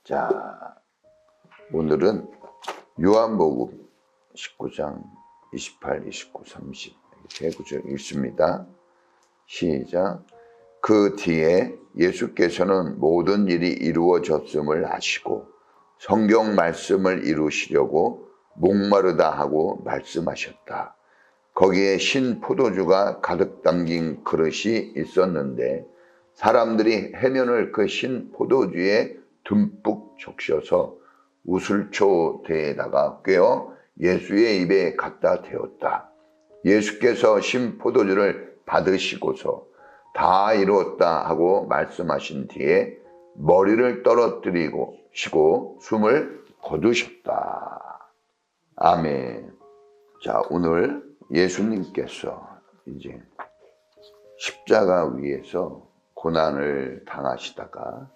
자, 오늘은 요한복음 19장 28, 29, 30 세 구절 읽습니다. 시작. 그 뒤에 예수께서는 모든 일이 이루어졌음을 아시고 성경 말씀을 이루시려고 목마르다 하고 말씀하셨다. 거기에 신 포도주가 가득 담긴 그릇이 있었는데 사람들이 해면을 그 신 포도주에 듬뿍 적셔서 우슬초대에다가 꿰어 예수의 입에 갖다 대었다. 예수께서 신 포도주를 받으시고서 다 이루었다 하고 말씀하신 뒤에 머리를 떨어뜨리고 쉬고 숨을 거두셨다. 아멘. 자, 오늘 예수님께서 이제 십자가 위에서 고난을 당하시다가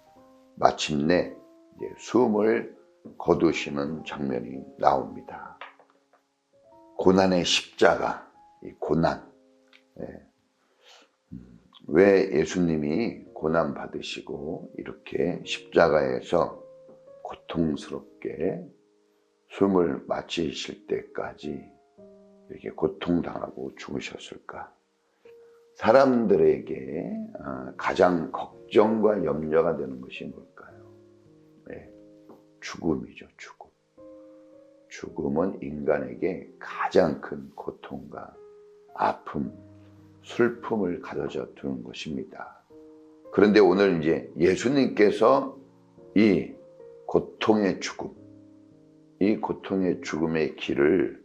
마침내 이제 숨을 거두시는 장면이 나옵니다. 고난의 십자가, 이 고난. 왜 예수님이 고난 받으시고 이렇게 십자가에서 고통스럽게 숨을 마치실 때까지 이렇게 고통당하고 죽으셨을까? 사람들에게 가장 걱정과 염려가 되는 것이 뭘까요? 죽음이죠, 죽음. 죽음은 인간에게 가장 큰 고통과 아픔, 슬픔을 가져다 두는 것입니다. 그런데 오늘 이제 예수님께서 이 고통의 죽음, 이 고통의 죽음의 길을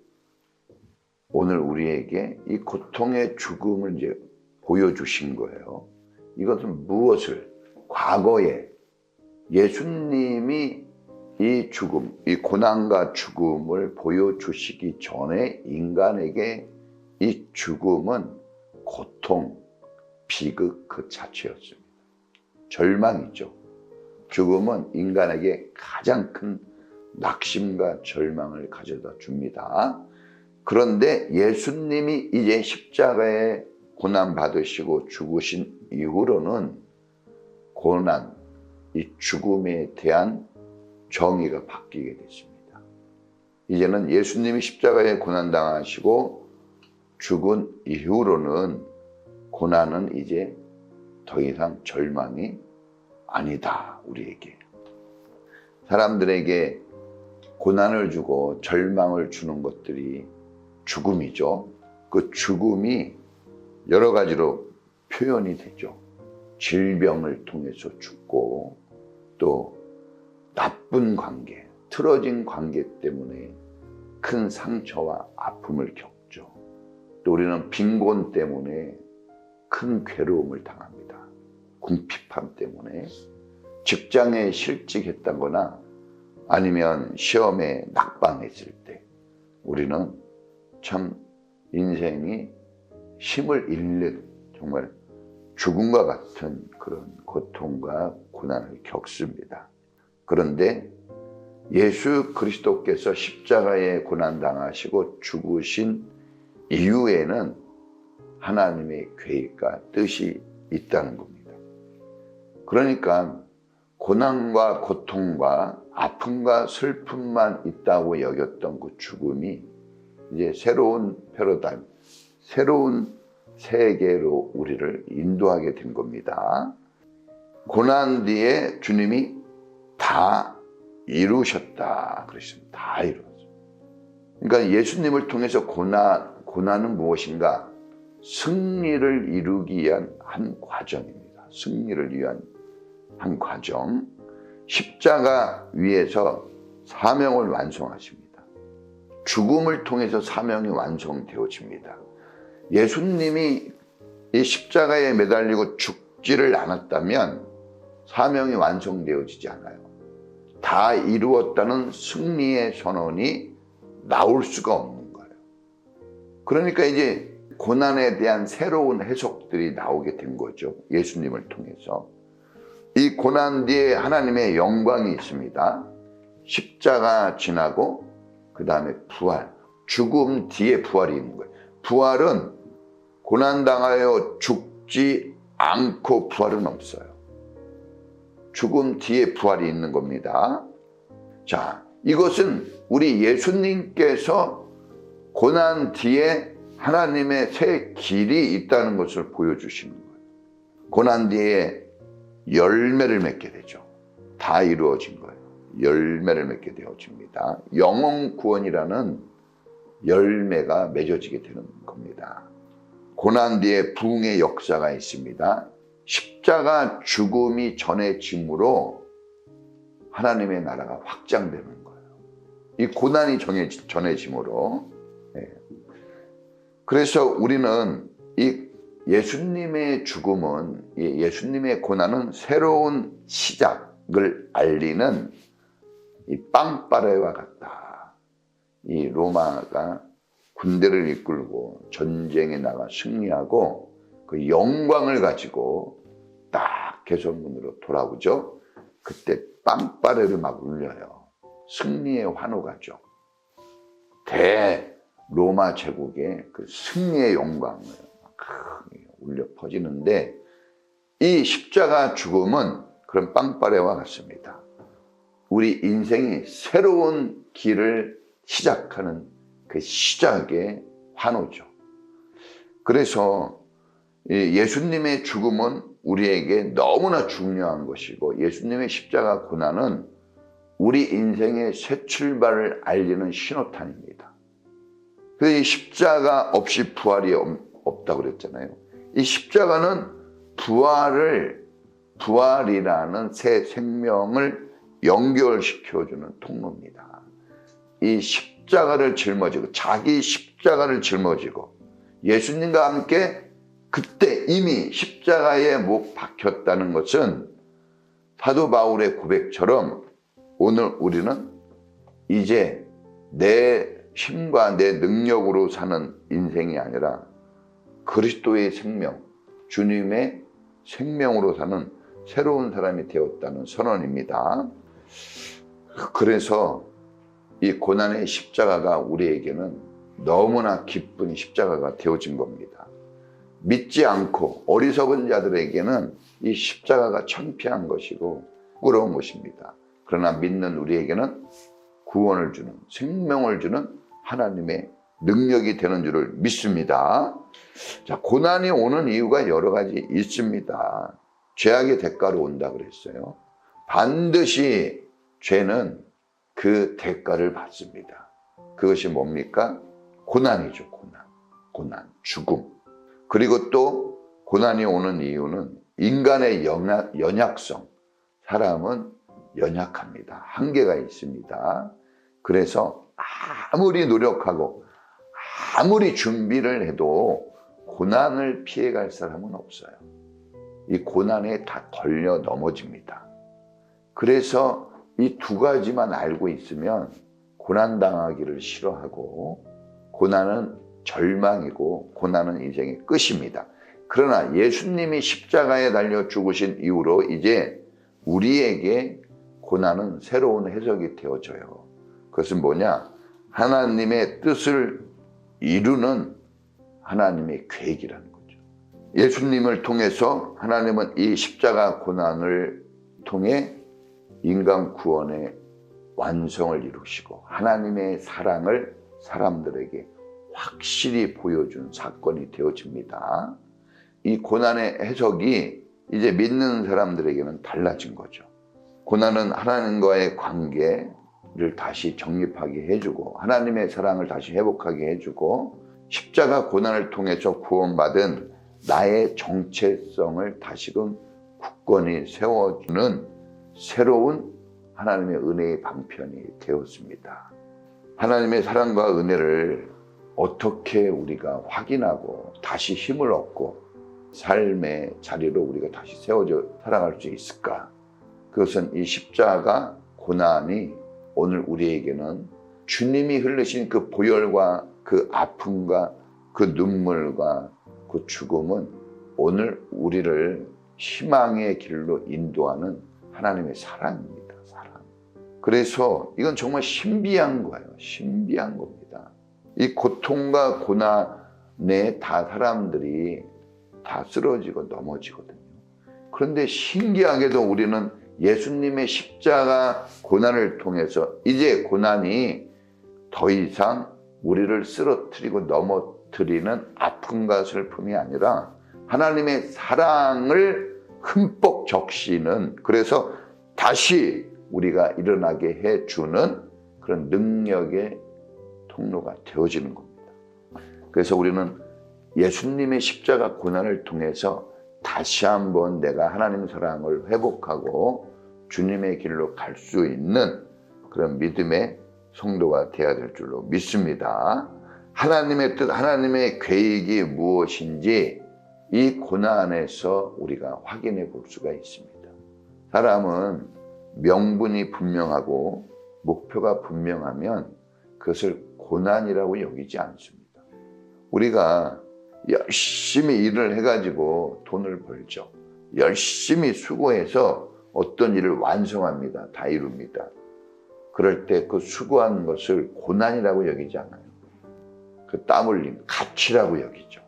오늘 우리에게 이 고통의 죽음을 이제 보여주신 거예요. 이것은 무엇을? 과거에 예수님이 이 죽음, 이 고난과 죽음을 보여주시기 전에 인간에게 이 죽음은 고통, 비극 그 자체였습니다. 절망이죠. 죽음은 인간에게 가장 큰 낙심과 절망을 가져다 줍니다. 그런데 예수님이 이제 십자가에 고난 받으시고 죽으신 이후로는 고난, 이 죽음에 대한 정의가 바뀌게 됐습니다. 이제는 예수님이 십자가에 고난 당하시고 죽은 이후로는 고난은 이제 더 이상 절망이 아니다, 우리에게. 사람들에게 고난을 주고 절망을 주는 것들이 죽음이죠. 그 죽음이 여러 가지로 표현이 되죠. 질병을 통해서 죽고 또 나쁜 관계, 틀어진 관계 때문에 큰 상처와 아픔을 겪죠. 또 우리는 빈곤 때문에 큰 괴로움을 당합니다. 궁핍함 때문에 직장에 실직했다거나 아니면 시험에 낙방했을 때 우리는 참 인생이 힘을 잃는 정말 죽음과 같은 그런 고통과 고난을 겪습니다. 그런데 예수 그리스도께서 십자가에 고난당하시고 죽으신 이후에는 하나님의 계획과 뜻이 있다는 겁니다. 그러니까 고난과 고통과 아픔과 슬픔만 있다고 여겼던 그 죽음이 이제 새로운 패러다임, 새로운 세계로 우리를 인도하게 된 겁니다. 고난 뒤에 주님이 다 이루셨다 그러셨습니다. 다 이루었어요. 그러니까 예수님을 통해서 고난은 무엇인가? 승리를 이루기 위한 한 과정입니다. 승리를 위한 한 과정. 십자가 위에서 사명을 완성하십니다. 죽음을 통해서 사명이 완성되어집니다. 예수님이 이 십자가에 매달리고 죽지를 않았다면 사명이 완성되어지지 않아요. 다 이루었다는 승리의 선언이 나올 수가 없는 거예요. 그러니까 이제 고난에 대한 새로운 해석들이 나오게 된 거죠. 예수님을 통해서. 이 고난 뒤에 하나님의 영광이 있습니다. 십자가 지나고 그 다음에 부활. 죽음 뒤에 부활이 있는 거예요. 부활은 고난당하여 죽지 않고 부활은 없어요. 죽음 뒤에 부활이 있는 겁니다. 자, 이것은 우리 예수님께서 고난 뒤에 하나님의 새 길이 있다는 것을 보여주시는 거예요. 고난 뒤에 열매를 맺게 되죠. 다 이루어진 거예요. 열매를 맺게 되어집니다. 영혼 구원이라는 열매가 맺어지게 되는 겁니다. 고난 뒤에 부흥의 역사가 있습니다. 십자가 죽음이 전해짐으로 하나님의 나라가 확장되는 거예요. 이 고난이 전해짐으로. 그래서 우리는 이 예수님의 죽음은, 예수님의 고난은 새로운 시작을 알리는 이 빵빠레와 같다. 이 로마가 군대를 이끌고 전쟁에 나가 승리하고 그 영광을 가지고 딱 개선문으로 돌아오죠. 그때 빵빠레를 막 울려요. 승리의 환호가죠. 로마 제국의 그 승리의 영광을 울려 퍼지는데, 이 십자가 죽음은 그런 빵빠레와 같습니다. 우리 인생이 새로운 길을 시작하는 그 시작의 환호죠. 그래서 예수님의 죽음은 우리에게 너무나 중요한 것이고, 예수님의 십자가 고난은 우리 인생의 새 출발을 알리는 신호탄입니다. 그래서 이 십자가 없이 부활이 없다고 그랬잖아요. 이 십자가는 부활이라는 새 생명을 연결시켜주는 통로입니다. 이 십자가를 짊어지고, 자기 십자가를 짊어지고 예수님과 함께 그때 이미 십자가에 못 박혔다는 것은 사도 바울의 고백처럼 오늘 우리는 이제 내 힘과 내 능력으로 사는 인생이 아니라 그리스도의 생명, 주님의 생명으로 사는 새로운 사람이 되었다는 선언입니다. 그래서 이 고난의 십자가가 우리에게는 너무나 기쁜 십자가가 되어진 겁니다. 믿지 않고 어리석은 자들에게는 이 십자가가 창피한 것이고 부끄러운 것입니다. 그러나 믿는 우리에게는 구원을 주는, 생명을 주는 하나님의 능력이 되는 줄을 믿습니다. 자, 고난이 오는 이유가 여러 가지 있습니다. 죄악의 대가로 온다 그랬어요. 반드시 죄는 그 대가를 받습니다. 그것이 뭡니까? 고난이죠. 고난, 죽음. 그리고 또 고난이 오는 이유는 인간의 연약성. 사람은 연약합니다. 한계가 있습니다. 그래서 아무리 노력하고 아무리 준비를 해도 고난을 피해갈 사람은 없어요. 이 고난에 다 걸려 넘어집니다. 그래서 이 두 가지만 알고 있으면 고난당하기를 싫어하고, 고난은 절망이고 고난은 인생의 끝입니다. 그러나 예수님이 십자가에 달려 죽으신 이후로 이제 우리에게 고난은 새로운 해석이 되어져요. 그것은 뭐냐? 하나님의 뜻을 이루는 하나님의 계획이라는 거죠. 예수님을 통해서 하나님은 이 십자가 고난을 통해 인간 구원의 완성을 이루시고 하나님의 사랑을 사람들에게 확실히 보여준 사건이 되어집니다. 이 고난의 해석이 이제 믿는 사람들에게는 달라진 거죠. 고난은 하나님과의 관계를 다시 정립하게 해주고 하나님의 사랑을 다시 회복하게 해주고, 십자가 고난을 통해서 구원받은 나의 정체성을 다시금 굳건히 세워주는 새로운 하나님의 은혜의 방편이 되었습니다. 하나님의 사랑과 은혜를 어떻게 우리가 확인하고 다시 힘을 얻고 삶의 자리로 우리가 다시 세워져 살아갈 수 있을까? 그것은 이 십자가 고난이 오늘 우리에게는 주님이 흘리신 그 보혈과 그 아픔과 그 눈물과 그 죽음은 오늘 우리를 희망의 길로 인도하는 하나님의 사랑입니다. 사랑. 그래서 이건 정말 신비한 거예요. 신비한 겁니다. 이 고통과 고난에 다 사람들이 다 쓰러지고 넘어지거든요. 그런데 신기하게도 우리는 예수님의 십자가 고난을 통해서 이제 고난이 더 이상 우리를 쓰러뜨리고 넘어뜨리는 아픔과 슬픔이 아니라 하나님의 사랑을 흠뻑 적시는, 그래서 다시 우리가 일어나게 해주는 그런 능력의 통로가 되어지는 겁니다. 그래서 우리는 예수님의 십자가 고난을 통해서 다시 한번 내가 하나님 사랑을 회복하고 주님의 길로 갈 수 있는 그런 믿음의 성도가 되어야 될 줄로 믿습니다. 하나님의 뜻, 하나님의 계획이 무엇인지 이 고난에서 우리가 확인해 볼 수가 있습니다. 사람은 명분이 분명하고 목표가 분명하면 그것을 고난이라고 여기지 않습니다. 우리가 열심히 일을 해가지고 돈을 벌죠. 열심히 수고해서 어떤 일을 완성합니다. 다 이룹니다. 그럴 때 그 수고한 것을 고난이라고 여기지 않아요. 그 땀 흘림, 가치라고 여기죠.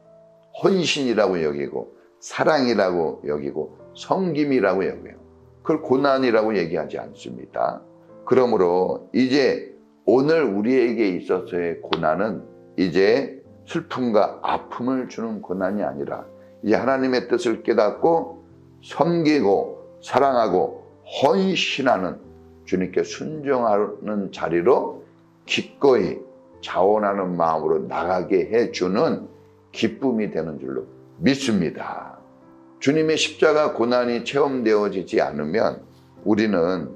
헌신이라고 여기고 사랑이라고 여기고 섬김이라고 여겨요. 그걸 고난이라고 얘기하지 않습니다. 그러므로 이제 오늘 우리에게 있어서의 고난은 이제 슬픔과 아픔을 주는 고난이 아니라 이제 하나님의 뜻을 깨닫고 섬기고 사랑하고 헌신하는, 주님께 순종하는 자리로 기꺼이 자원하는 마음으로 나가게 해주는 기쁨이 되는 줄로 믿습니다. 주님의 십자가 고난이 체험되어지지 않으면 우리는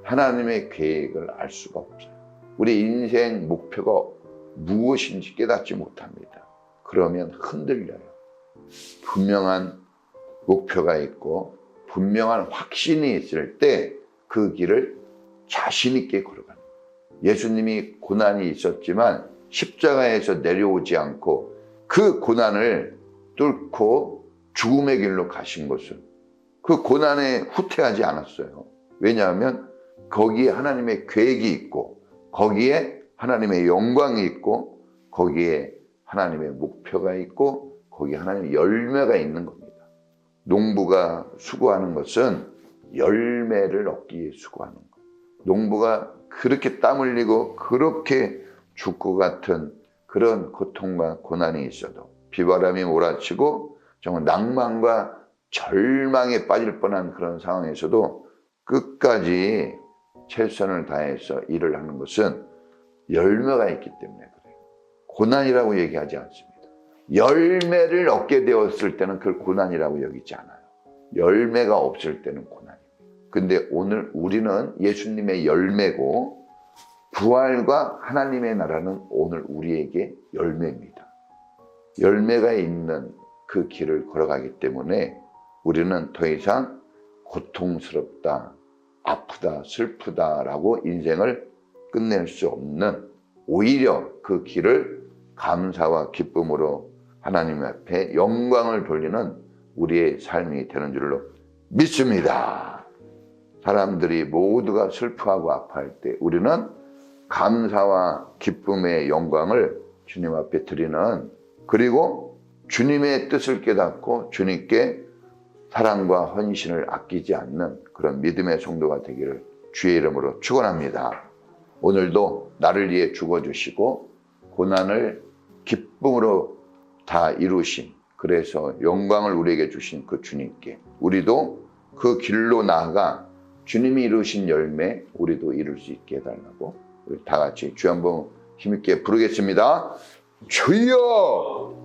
하나님의 계획을 알 수가 없어요. 우리 인생 목표가 무엇인지 깨닫지 못합니다. 그러면 흔들려요. 분명한 목표가 있고 분명한 확신이 있을 때 그 길을 자신 있게 걸어가는 거예요. 예수님이 고난이 있었지만 십자가에서 내려오지 않고 그 고난을 뚫고 죽음의 길로 가신 것은 그 고난에 후퇴하지 않았어요. 왜냐하면 거기에 하나님의 계획이 있고 거기에 하나님의 영광이 있고 거기에 하나님의 목표가 있고 거기에 하나님의 열매가 있는 겁니다. 농부가 수고하는 것은 열매를 얻기 위해 수고하는 거예요. 농부가 그렇게 땀 흘리고 그렇게 죽고 같은 그런 고통과 고난이 있어도, 비바람이 몰아치고 정말 낭만과 절망에 빠질 뻔한 그런 상황에서도 끝까지 최선을 다해서 일을 하는 것은 열매가 있기 때문에 그래요. 고난이라고 얘기하지 않습니다. 열매를 얻게 되었을 때는 그걸 고난이라고 여기지 않아요. 열매가 없을 때는 고난입니다. 근데 오늘 우리는 예수님의 열매고 부활과 하나님의 나라는 오늘 우리에게 열매입니다. 열매가 있는 그 길을 걸어가기 때문에 우리는 더 이상 고통스럽다, 아프다, 슬프다라고 인생을 끝낼 수 없는, 오히려 그 길을 감사와 기쁨으로 하나님 앞에 영광을 돌리는 우리의 삶이 되는 줄로 믿습니다. 사람들이 모두가 슬퍼하고 아파할 때 우리는 감사와 기쁨의 영광을 주님 앞에 드리는, 그리고 주님의 뜻을 깨닫고 주님께 사랑과 헌신을 아끼지 않는 그런 믿음의 성도가 되기를 주의 이름으로 축원합니다. 오늘도 나를 위해 죽어주시고 고난을 기쁨으로 다 이루신, 그래서 영광을 우리에게 주신 그 주님께 우리도 그 길로 나아가 주님이 이루신 열매 우리도 이룰 수 있게 해달라고 우리 다 같이 주여 한번 힘있게 부르겠습니다. 주여!